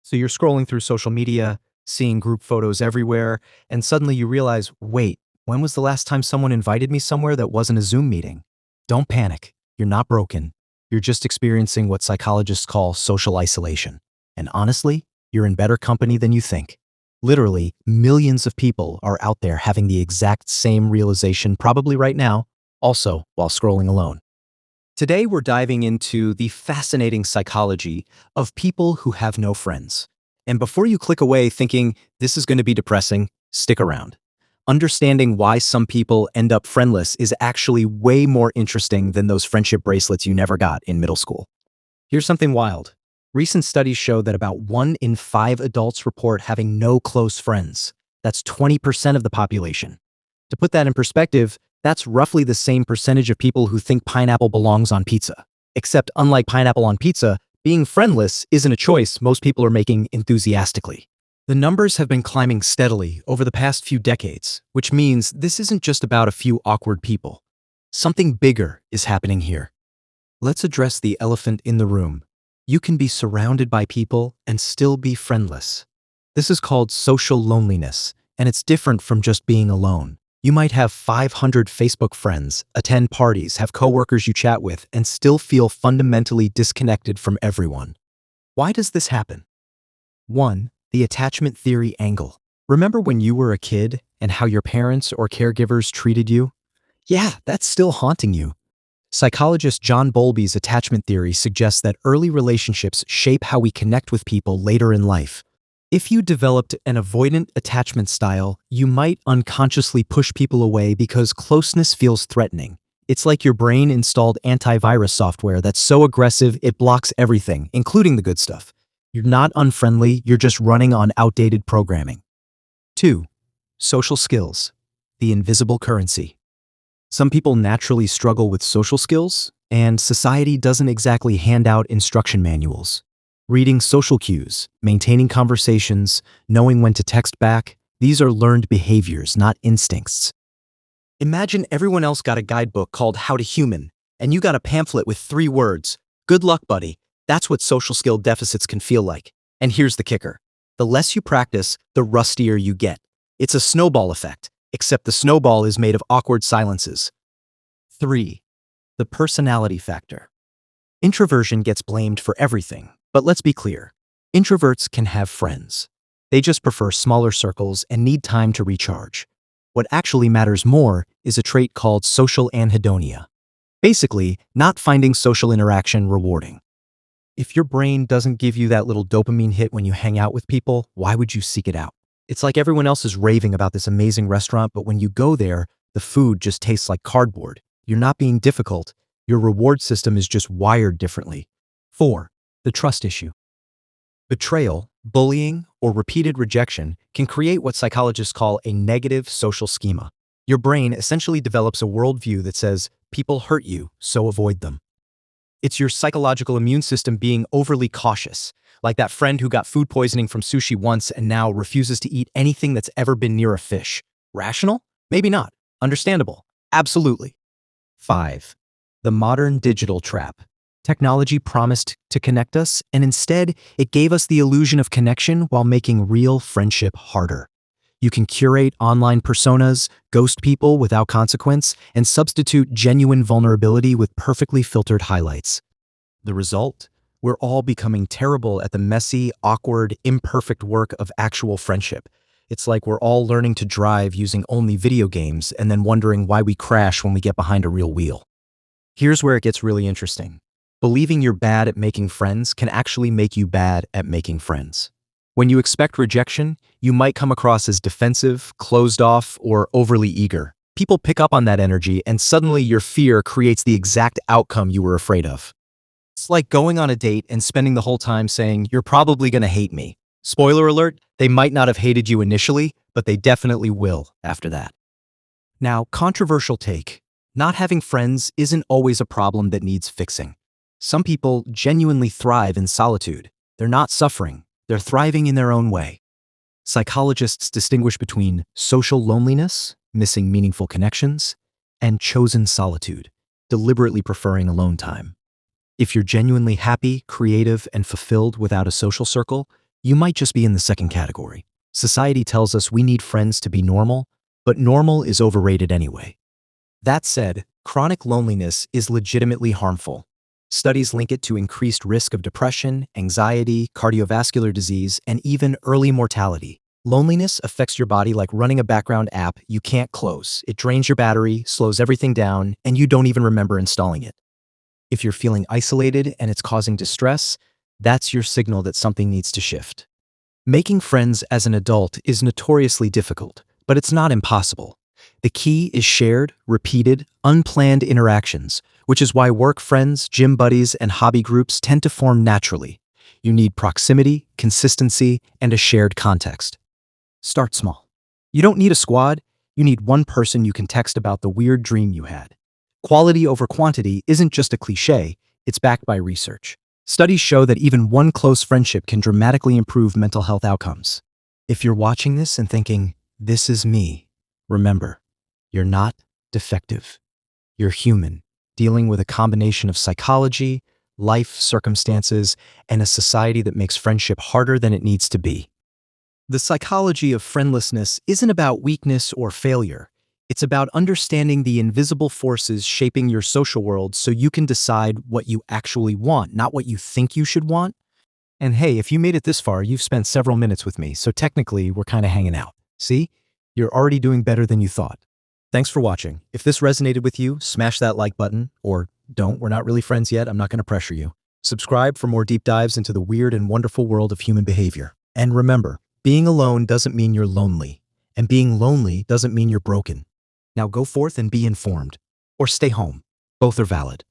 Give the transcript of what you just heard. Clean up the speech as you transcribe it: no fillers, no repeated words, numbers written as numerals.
So you're scrolling through social media, seeing group photos everywhere, and suddenly you realize, wait, when was the last time someone invited me somewhere that wasn't a Zoom meeting? Don't panic. You're not broken. You're just experiencing what psychologists call social isolation. And honestly, you're in better company than you think. Literally, millions of people are out there having the exact same realization probably right now, also while scrolling alone. Today, we're diving into the fascinating psychology of people who have no friends. And before you click away thinking this is going to be depressing, stick around. Understanding why some people end up friendless is actually way more interesting than those friendship bracelets you never got in middle school. Here's something wild. Recent studies show that about 1 in 5 adults report having no close friends. That's 20% of the population. To put that in perspective, that's roughly the same percentage of people who think pineapple belongs on pizza. Except unlike pineapple on pizza, being friendless isn't a choice most people are making enthusiastically. The numbers have been climbing steadily over the past few decades, which means this isn't just about a few awkward people. Something bigger is happening here. Let's address the elephant in the room. You can be surrounded by people and still be friendless. This is called social loneliness, and it's different from just being alone. You might have 500 Facebook friends, attend parties, have coworkers you chat with, and still feel fundamentally disconnected from everyone. Why does this happen? 1. The attachment theory angle. Remember when you were a kid and how your parents or caregivers treated you? Yeah, that's still haunting you. Psychologist John Bowlby's attachment theory suggests that early relationships shape how we connect with people later in life. If you developed an avoidant attachment style, you might unconsciously push people away because closeness feels threatening. It's like your brain installed antivirus software that's so aggressive it blocks everything, including the good stuff. You're not unfriendly, you're just running on outdated programming. 2. Social skills. The invisible currency. Some people naturally struggle with social skills, and society doesn't exactly hand out instruction manuals. Reading social cues, maintaining conversations, knowing when to text back, these are learned behaviors, not instincts. Imagine everyone else got a guidebook called How to Human, and you got a pamphlet with 3 words. Good luck, buddy. That's what social skill deficits can feel like. And here's the kicker. The less you practice, the rustier you get. It's a snowball effect, except the snowball is made of awkward silences. 3. The personality factor. Introversion gets blamed for everything. But let's be clear, introverts can have friends. They just prefer smaller circles and need time to recharge. What actually matters more is a trait called social anhedonia. Basically, not finding social interaction rewarding. If your brain doesn't give you that little dopamine hit when you hang out with people, why would you seek it out? It's like everyone else is raving about this amazing restaurant, but when you go there, the food just tastes like cardboard. You're not being difficult. Your reward system is just wired differently. 4. The trust issue. Betrayal, bullying, or repeated rejection can create what psychologists call a negative social schema. Your brain essentially develops a worldview that says, people hurt you, so avoid them. It's your psychological immune system being overly cautious, like that friend who got food poisoning from sushi once and now refuses to eat anything that's ever been near a fish. Rational? Maybe not. Understandable? Absolutely. 5. The modern digital trap. Technology promised to connect us, and instead, it gave us the illusion of connection while making real friendship harder. You can curate online personas, ghost people without consequence, and substitute genuine vulnerability with perfectly filtered highlights. The result? We're all becoming terrible at the messy, awkward, imperfect work of actual friendship. It's like we're all learning to drive using only video games and then wondering why we crash when we get behind a real wheel. Here's where it gets really interesting. Believing you're bad at making friends can actually make you bad at making friends. When you expect rejection, you might come across as defensive, closed off, or overly eager. People pick up on that energy, and suddenly your fear creates the exact outcome you were afraid of. It's like going on a date and spending the whole time saying, "You're probably gonna hate me." Spoiler alert, they might not have hated you initially, but they definitely will after that. Now, controversial take. Not having friends isn't always a problem that needs fixing. Some people genuinely thrive in solitude. They're not suffering. They're thriving in their own way. Psychologists distinguish between social loneliness, missing meaningful connections, and chosen solitude, deliberately preferring alone time. If you're genuinely happy, creative, and fulfilled without a social circle, you might just be in the second category. Society tells us we need friends to be normal, but normal is overrated anyway. That said, chronic loneliness is legitimately harmful. Studies link it to increased risk of depression, anxiety, cardiovascular disease, and even early mortality. Loneliness affects your body like running a background app you can't close. It drains your battery, slows everything down, and you don't even remember installing it. If you're feeling isolated and it's causing distress, that's your signal that something needs to shift. Making friends as an adult is notoriously difficult, but it's not impossible. The key is shared, repeated, unplanned interactions, which is why work friends, gym buddies, and hobby groups tend to form naturally. You need proximity, consistency, and a shared context. Start small. You don't need a squad, you need one person you can text about the weird dream you had. Quality over quantity isn't just a cliche, it's backed by research. Studies show that even one close friendship can dramatically improve mental health outcomes. If you're watching this and thinking, this is me, remember, you're not defective. You're human, dealing with a combination of psychology, life circumstances, and a society that makes friendship harder than it needs to be. The psychology of friendlessness isn't about weakness or failure. It's about understanding the invisible forces shaping your social world so you can decide what you actually want, not what you think you should want. And hey, if you made it this far, you've spent several minutes with me, so technically we're kind of hanging out. See? You're already doing better than you thought. Thanks for watching. If this resonated with you, smash that like button, or don't, we're not really friends yet, I'm not going to pressure you. Subscribe for more deep dives into the weird and wonderful world of human behavior. And remember, being alone doesn't mean you're lonely, and being lonely doesn't mean you're broken. Now go forth and be informed. Or stay home. Both are valid.